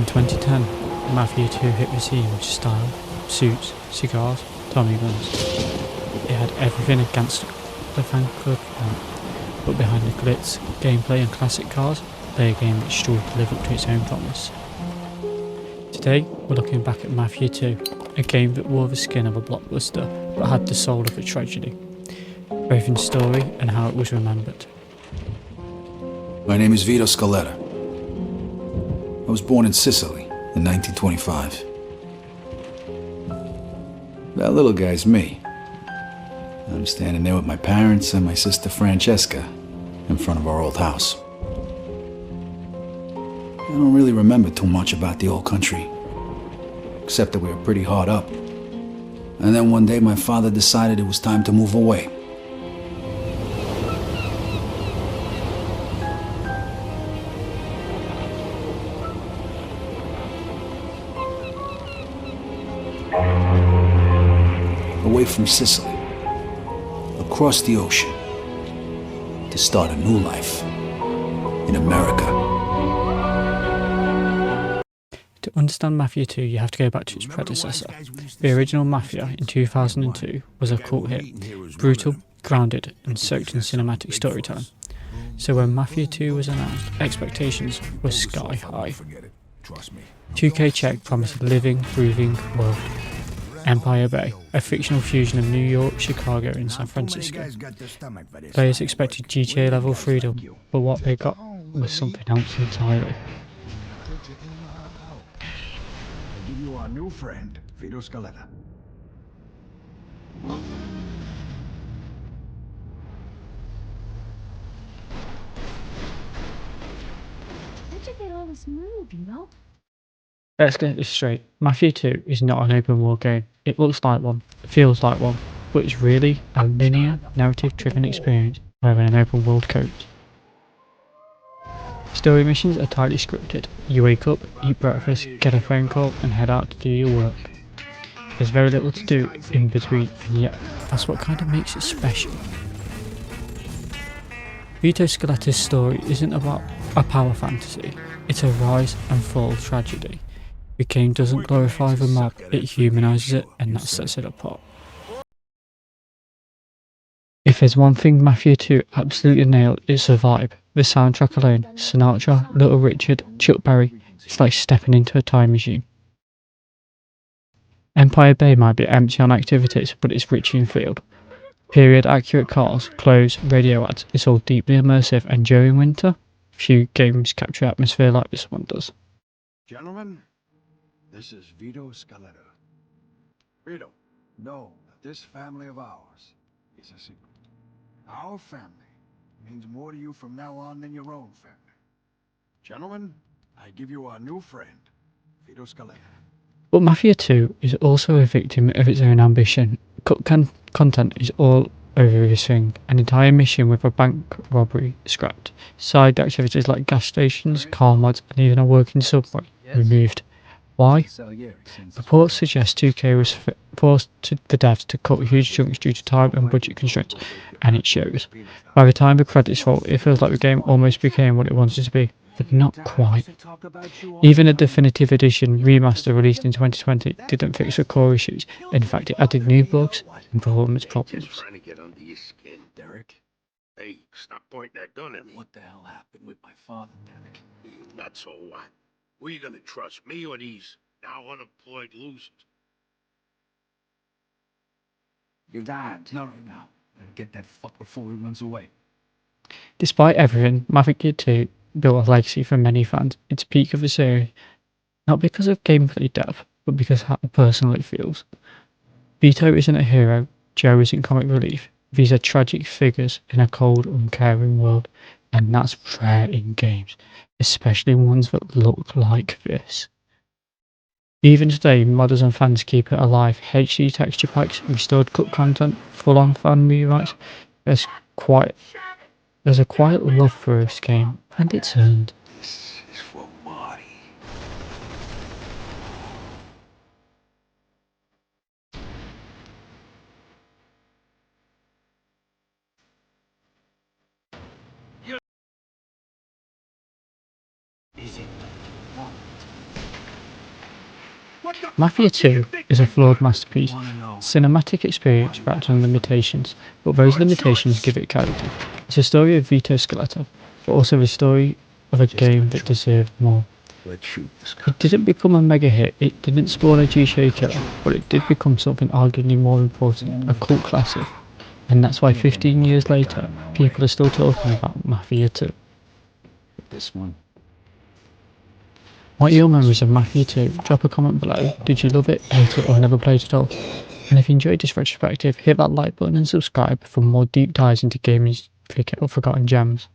In 2010, Mafia II hit the scene with style, suits, cigars, Tommy guns. It had everything a gangster the fan could want, but behind the glitz, gameplay and classic cars, lay a game that struggled to live up to its own promise. Today, we're looking back at Mafia II, a game that wore the skin of a blockbuster but had the soul of a tragedy, both in story and how it was remembered. My name is Vito Scaletta. I was born in Sicily in 1925. That little guy's me. I'm standing there with my parents and my sister Francesca in front of our old house. I don't really remember too much about the old country, except that we were pretty hard up. And then one day my father decided it was time to move away. Away from Sicily, across the ocean, to start a new life in America. To understand Mafia II, you have to go back to its predecessor. The original Mafia in 2002 was a cult hit, brutal, grounded and soaked in cinematic storytelling. So when Mafia II was announced, expectations were sky high. 2K Czech promised a living, breathing world. Empire Bay, a fictional fusion of New York, Chicago and San Francisco. Players expected GTA level freedom, but what they got was something else entirely. I give you our new friend, Vito Scaletta. Where'd you get all this money, Vito? Let's get this straight. Mafia 2 is not an open world game. It looks like one, feels like one, but it's really a linear, narrative-driven experience rather than an open world code. Story missions are tightly scripted. You wake up, eat breakfast, get a phone call and head out to do your work. There's very little to do in between, and yet that's what kind of makes it special. Vito Scaletta's story isn't about a power fantasy, it's a rise and fall tragedy. The game doesn't glorify the mob, it humanises it, and that sets it apart. If there's one thing Mafia 2 absolutely nailed, it's the vibe. The soundtrack alone, Sinatra, Little Richard, Chuck Berry, it's like stepping into a time machine. Empire Bay might be empty on activities, but it's rich in field. Period accurate cars, clothes, radio ads, it's all deeply immersive, and during winter, few games capture atmosphere like this one does. Gentlemen, this is Vito Scaletta. Vito, know that this family of ours is a secret. Our family means more to you from now on than your own family. Gentlemen, I give you our new friend, Vito Scaletta. But Mafia 2 is also a victim of its own ambition. Content is all over this thing. An entire mission with a bank robbery scrapped. Side activities like gas stations, car mods, and even a working subway removed. Why? Reports suggest 2K was forced the devs to cut huge chunks due to time and budget constraints, and it shows. By the time the credits roll, it feels like the game almost became what it wanted to be, but not quite. Even a definitive edition remaster released in 2020 didn't fix the core issues. In fact, it added new bugs and performance problems. Just trying to get under your skin, Derek. Hey, stop pointing that gun at me. What the hell happened with my father, Derek? Not so what? Who are you gonna trust, me or these now unemployed losers? Your dad. No. Get that fuck before he runs away. Despite everything, Mafia 2 built a legacy for many fans. It's peak of the series, not because of gameplay depth, but because of how personal it feels. Vito isn't a hero, Joe isn't comic relief. These are tragic figures in a cold, uncaring world, and that's rare in games, especially ones that look like this. Even today, modders and fans keep it alive. HD texture packs, restored cut content, full-on fan rewrites. There's a quiet love for this game, and it's earned. This is for Marty. Is it? Mafia 2 is a flawed masterpiece, cinematic experience wrapped in limitations, but those limitations give it character. It's a story of Vito Scaletta, but also a story of a game that deserved more. It didn't become a mega hit, it didn't spawn a GTA killer, but it did become something arguably more important, a cult classic. And that's why 15 years later, people are still talking about Mafia 2. This one. What are your memories of Mafia 2? Drop a comment below. Did you love it, hate it, or never played at all? And if you enjoyed this retrospective, hit that like button and subscribe for more deep dives into gaming's forgotten gems.